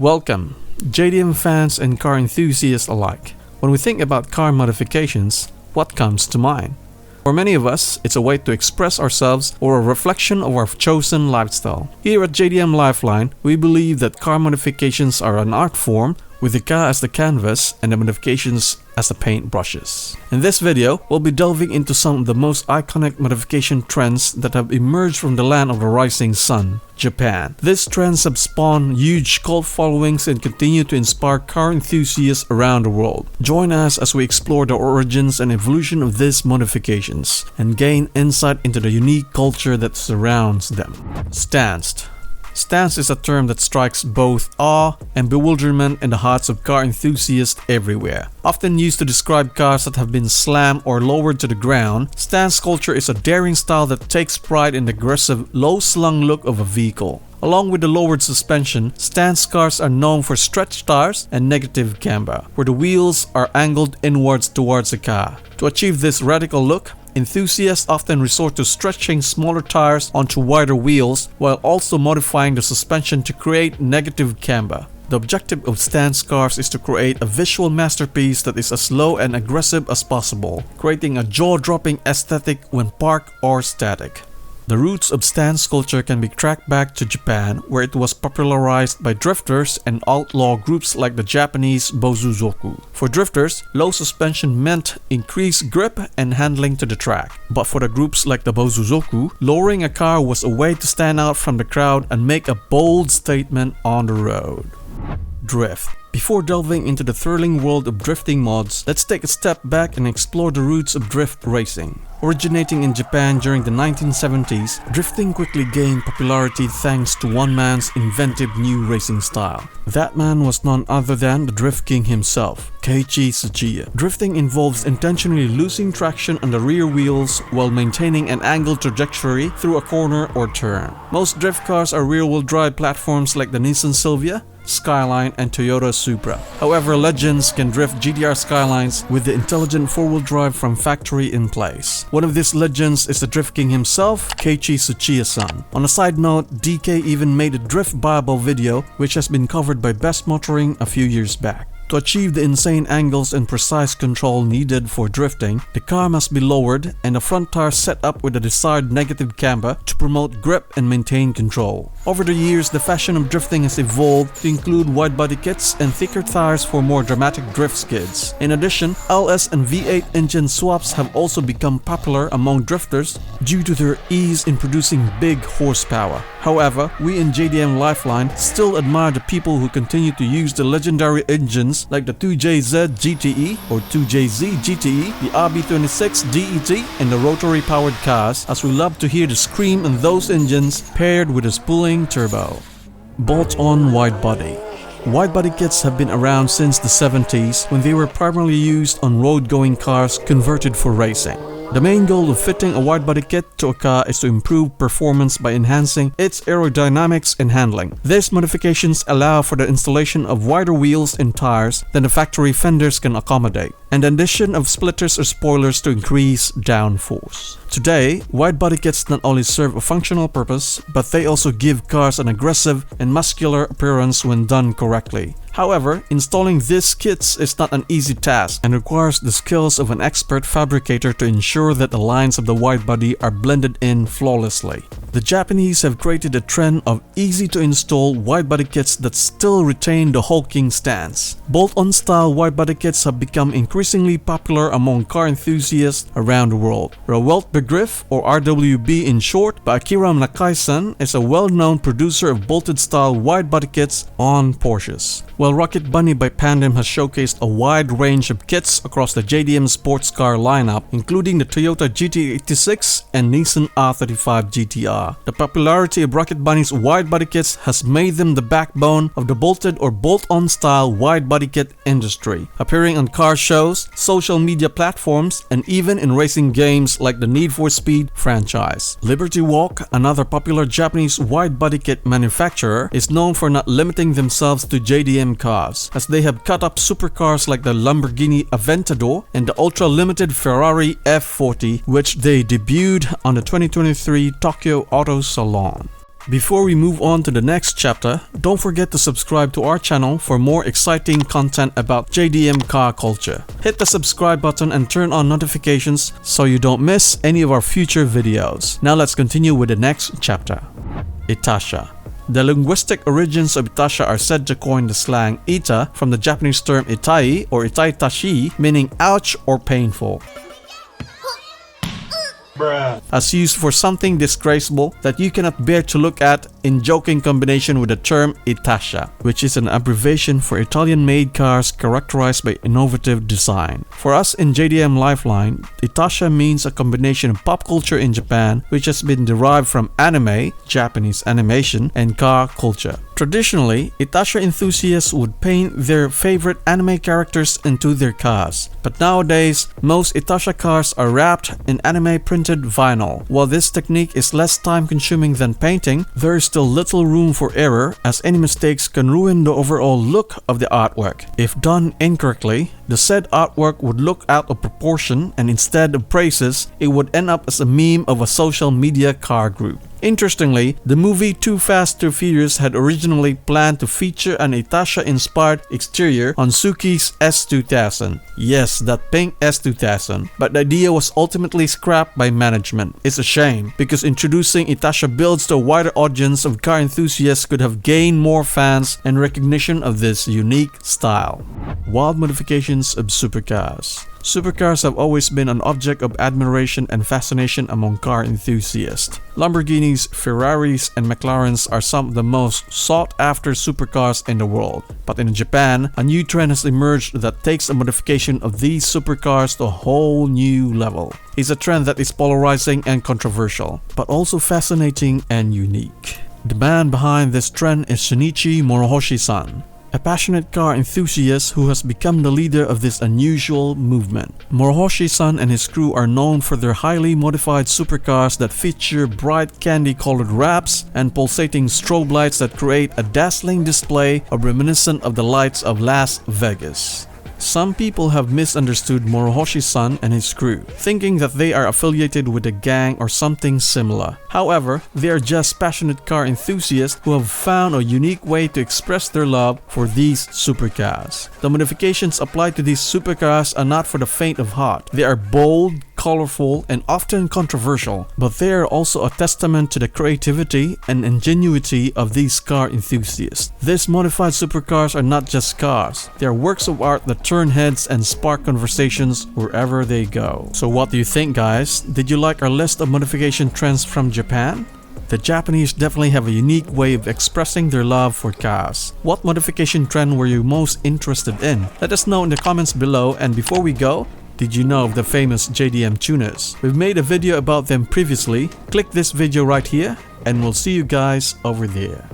Welcome, JDM fans and car enthusiasts alike. When we think about car modifications, what comes to mind? For many of us, it's a way to express ourselves or a reflection of our chosen lifestyle. Here at JDM Lifeline, we believe that car modifications are an art form with the car as the canvas and the modifications as the paint brushes. In this video, we'll be delving into some of the most iconic modification trends that have emerged from the land of the rising sun, Japan. These trends have spawned huge cult followings and continue to inspire car enthusiasts around the world. Join us as we explore the origins and evolution of these modifications and gain insight into the unique culture that surrounds them. Stance. Stance is a term that strikes both awe and bewilderment in the hearts of car enthusiasts everywhere. Often used to describe cars that have been slammed or lowered to the ground, stance culture is a daring style that takes pride in the aggressive, low-slung look of a vehicle. Along with the lowered suspension, stance cars are known for stretched tires and negative camber, where the wheels are angled inwards towards the car. To achieve this radical look, enthusiasts often resort to stretching smaller tires onto wider wheels while also modifying the suspension to create negative camber. The objective of stance cars is to create a visual masterpiece that is as low and aggressive as possible, creating a jaw-dropping aesthetic when parked or static. The roots of stance culture can be tracked back to Japan, where it was popularized by drifters and outlaw groups like the Japanese Bozuzoku. For drifters, low suspension meant increased grip and handling to the track. But for the groups like the Bozuzoku, lowering a car was a way to stand out from the crowd and make a bold statement on the road. Drift. Before delving into the thrilling world of drifting mods, let's take a step back and explore the roots of drift racing. Originating in Japan during the 1970s, drifting quickly gained popularity thanks to one man's inventive new racing style. That man was none other than the Drift King himself, Keiichi Tsuchiya. Drifting involves intentionally losing traction on the rear wheels while maintaining an angled trajectory through a corner or turn. Most drift cars are rear-wheel drive platforms like the Nissan Silvia, Skyline, and Toyota Supra. However, legends can drift GTR Skylines with the intelligent four-wheel drive from factory in place. One of these legends is the Drift King himself, Keiichi Tsuchiya-san. On a side note, DK even made a Drift Bible video which has been covered by Best Motoring a few years back. To achieve the insane angles and precise control needed for drifting, the car must be lowered and the front tire set up with the desired negative camber to promote grip and maintain control. Over the years, the fashion of drifting has evolved to include wide body kits and thicker tires for more dramatic drift skids. In addition, LS and V8 engine swaps have also become popular among drifters due to their ease in producing big horsepower. However, we in JDM Lifeline still admire the people who continue to use the legendary engines like the 2JZ GTE or 2JZ GTE, the RB26 DET, and the rotary powered cars, as we love to hear the scream in those engines paired with a spooling turbo. Bolt-on wide body. Wide body kits have been around since the 70s when they were primarily used on road-going cars converted for racing. The main goal of fitting a wide body kit to a car is to improve performance by enhancing its aerodynamics and handling. These modifications allow for the installation of wider wheels and tires than the factory fenders can accommodate, and the addition of splitters or spoilers to increase downforce. Today, wide body kits not only serve a functional purpose, but they also give cars an aggressive and muscular appearance when done correctly. However, installing these kits is not an easy task and requires the skills of an expert fabricator to ensure that the lines of the wide body are blended in flawlessly. The Japanese have created a trend of easy-to-install wide body kits that still retain the hulking stance. Bolt-on style wide body kits have become increasingly popular among car enthusiasts around the world. Rewelt Begriff, or RWB in short, by Akira Nakai-san, is a well-known producer of bolted-style wide body kits on Porsches. While Rocket Bunny by Pandem has showcased a wide range of kits across the JDM sports car lineup, including the Toyota GT86 and Nissan R35 GTR. The popularity of Rocket Bunny's wide body kits has made them the backbone of the bolted or bolt-on style wide body kit industry, appearing on car shows, social media platforms, and even in racing games like the Need for Speed franchise. Liberty Walk, another popular Japanese wide body kit manufacturer, is known for not limiting themselves to JDM cars, as they have cut up supercars like the Lamborghini Aventador and the ultra-limited Ferrari F40, which they debuted on the 2023 Tokyo Auto Salon. Before we move on to the next chapter, don't forget to subscribe to our channel for more exciting content about JDM car culture. Hit the subscribe button and turn on notifications so you don't miss any of our future videos. Now let's continue with the next chapter. Itasha. The linguistic origins of Itasha are said to coin the slang ita from the Japanese term itai or itaitashi, meaning ouch or painful, as used for something disgraceful that you cannot bear to look at, in joking combination with the term Itasha, which is an abbreviation for Italian-made cars characterized by innovative design. For us in JDM Lifeline, Itasha means a combination of pop culture in Japan, which has been derived from anime, Japanese animation, and car culture. Traditionally, Itasha enthusiasts would paint their favorite anime characters into their cars, but nowadays, most Itasha cars are wrapped in anime printed vinyl. While this technique is less time-consuming than painting, there is still little room for error, as any mistakes can ruin the overall look of the artwork. If done incorrectly, the said artwork would look out of proportion, and instead of praises, it would end up as a meme of a social media car group. Interestingly, the movie Too Fast, Too Furious had originally planned to feature an Itasha-inspired exterior on Suki's S2000. Yes, that pink S2000. But the idea was ultimately scrapped by management. It's a shame, because introducing Itasha builds to a wider audience of car enthusiasts could have gained more fans and recognition of this unique style. Wild modifications of supercars. Supercars have always been an object of admiration and fascination among car enthusiasts. Lamborghinis, Ferraris, and McLarens are some of the most sought-after supercars in the world. But in Japan, a new trend has emerged that takes a modification of these supercars to a whole new level. It's a trend that is polarizing and controversial, but also fascinating and unique. The man behind this trend is Shinichi Morohoshi-san, a passionate car enthusiast who has become the leader of this unusual movement. Morohoshi-san and his crew are known for their highly modified supercars that feature bright candy-colored wraps and pulsating strobe lights that create a dazzling display reminiscent of the lights of Las Vegas. Some people have misunderstood Morohoshi-san and his crew, thinking that they are affiliated with a gang or something similar. However, they are just passionate car enthusiasts who have found a unique way to express their love for these supercars. The modifications applied to these supercars are not for the faint of heart. They are bold, colorful, and often controversial, but they are also a testament to the creativity and ingenuity of these car enthusiasts. These modified supercars are not just cars, they are works of art that turn heads and spark conversations wherever they go. So what do you think, guys? Did you like our list of modification trends from Japan? The Japanese definitely have a unique way of expressing their love for cars. What modification trend were you most interested in? Let us know in the comments below, and before we go, did you know of the famous JDM tuners? We've made a video about them previously. Click this video right here and we'll see you guys over there.